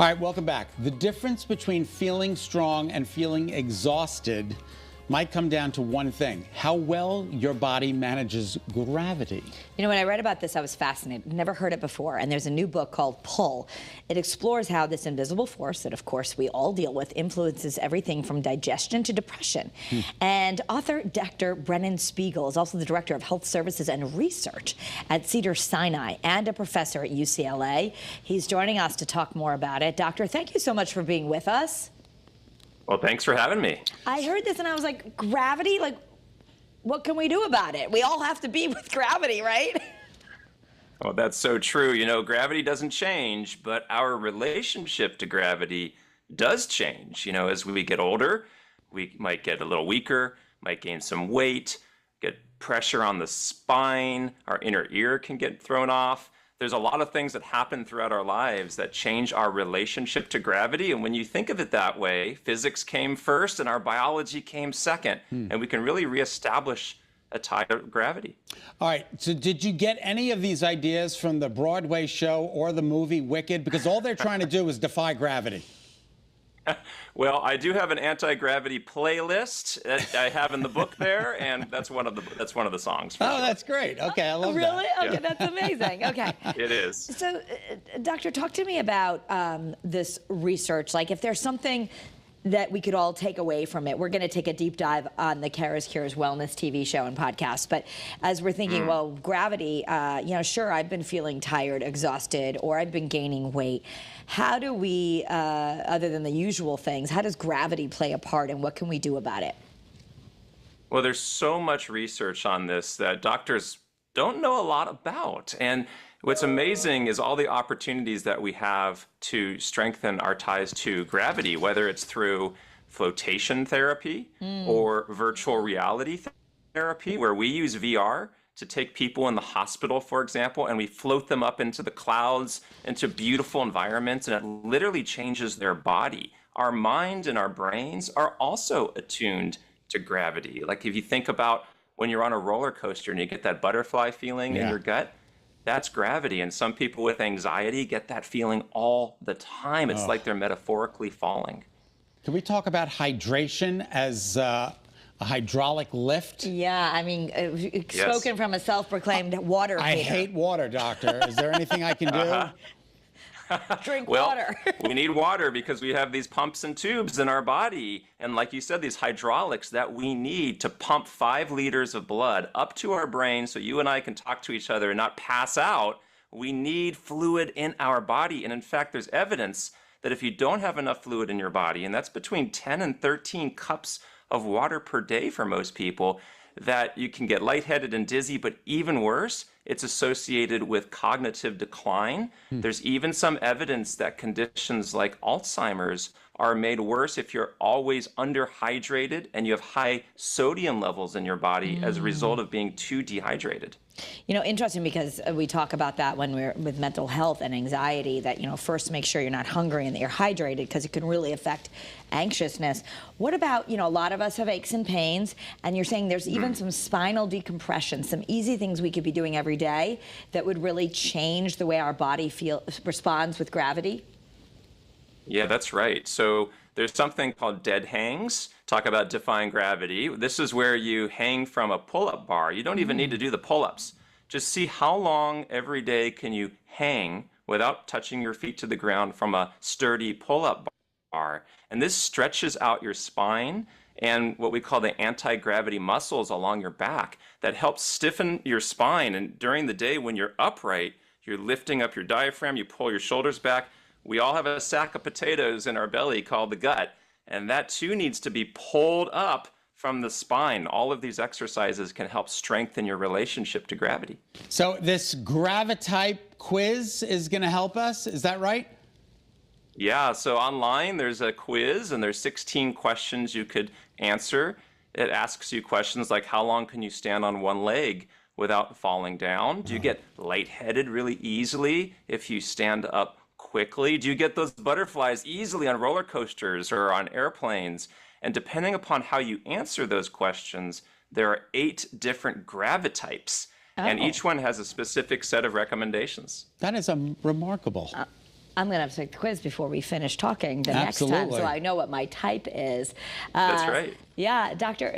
All right, welcome back. The difference between feeling strong and feeling exhausted might come down to one thing: how well your body manages gravity. You know, when I read about this, I was fascinated. Never heard it before. And there's a new book called Pull. It explores how this invisible force that, of course, we all deal with influences everything from digestion to depression. And author Dr. Brennan Spiegel is also the director of health services and research at Cedars-Sinai and a professor at UCLA. He's joining us to talk more about it. Doctor, thank you so much for being with us. Well, thanks for having me. I heard this and I was like, gravity? Like, what can we do about it? We all have to be with gravity, right? Well, that's so true. You know, gravity doesn't change, but our relationship to gravity does change. You know, as we get older, we might get a little weaker, might gain some weight, get pressure on the spine, our inner ear can get thrown off. There's a lot of things that happen throughout our lives that change our relationship to gravity. And when you think of it that way, physics came first and our biology came second. And we can really reestablish a tie to gravity. All right, so did you get any of these ideas from the Broadway show or the movie Wicked? Because all they're trying to do is defy gravity. Well, I do have an anti-gravity playlist that I have in the book there, and that's one of the songs. Oh, sure. That's great. Okay, I love that. Really? Okay, Yeah. That's amazing. Okay. It is. So, Doctor, talk to me about this research. Like, if there's something that we could all take away from it. We're going to take a deep dive on the Kara's Cures Wellness TV show and podcast. But as we're thinking, well, gravity, you know, sure, I've been feeling tired, exhausted, or I've been gaining weight. How do we, other than the usual things, how does gravity play a part and what can we do about it? Well, there's so much research on this that doctors don't know a lot about. And what's amazing is all the opportunities that we have to strengthen our ties to gravity, whether it's through flotation therapy or virtual reality therapy, where we use VR to take people in the hospital, for example, and we float them up into the clouds, into beautiful environments, and it literally changes their body. Our mind and our brains are also attuned to gravity. Like if you think about when you're on a roller coaster and you get that butterfly feeling in your gut, that's gravity. And some people with anxiety get that feeling all the time. It's like they're metaphorically falling. Can we talk about hydration as a hydraulic lift? Yeah, I mean, spoken from a self-proclaimed water hater. I hate water, doctor. Is there anything I can do? Drink Well, water. we need water because we have these pumps and tubes in our body. And like you said, these hydraulics that we need to pump 5 liters of blood up to our brain so you and I can talk to each other and not pass out. We need fluid in our body. And in fact, there's evidence that if you don't have enough fluid in your body, and that's between 10 and 13 cups of water per day for most people, that you can get lightheaded and dizzy, but even worse, it's associated with cognitive decline. There's even some evidence that conditions like Alzheimer's are made worse if you're always underhydrated and you have high sodium levels in your body as a result of being too dehydrated. You know, interesting because we talk about that when we're with mental health and anxiety, that, you know, first make sure you're not hungry and that you're hydrated because it can really affect anxiousness. What about, you know, a lot of us have aches and pains, and you're saying there's even some spinal decompression, some easy things we could be doing every day that would really change the way our body responds with gravity? Yeah, that's right. So there's something called dead hangs. Talk about defying gravity. This is where you hang from a pull-up bar. You don't even need to do the pull-ups. Just see how long every day can you hang without touching your feet to the ground from a sturdy pull-up bar. And this stretches out your spine and what we call the anti-gravity muscles along your back that helps stiffen your spine. And during the day when you're upright, you're lifting up your diaphragm, you pull your shoulders back. We all have a sack of potatoes in our belly called the gut, and that too needs to be pulled up from the spine. All of these exercises can help strengthen your relationship to gravity. So this Gravitype quiz is going to help us, is that right? Yeah, so online there's a quiz and there's 16 questions you could answer. It asks you questions like how long can you stand on one leg without falling down? Do you get lightheaded really easily if you stand up quickly? Do you get those butterflies easily on roller coasters or on airplanes? And depending upon how you answer those questions, there are 8 different gravitypes, and each one has a specific set of recommendations. That is remarkable. I'm going to have to take the quiz before we finish talking the next time, so I know what my type is. That's right. Yeah, Doctor,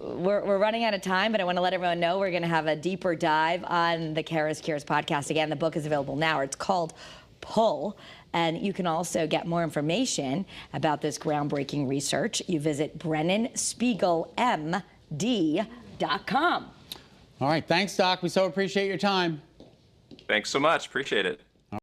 we're running out of time, but I want to let everyone know we're going to have a deeper dive on the Kara's Cures podcast. Again, the book is available now. It's called Pull. And you can also get more information about this groundbreaking research. You visit BrennanSpiegelMD.com. All right. Thanks, Doc. We so appreciate your time. Thanks so much. Appreciate it.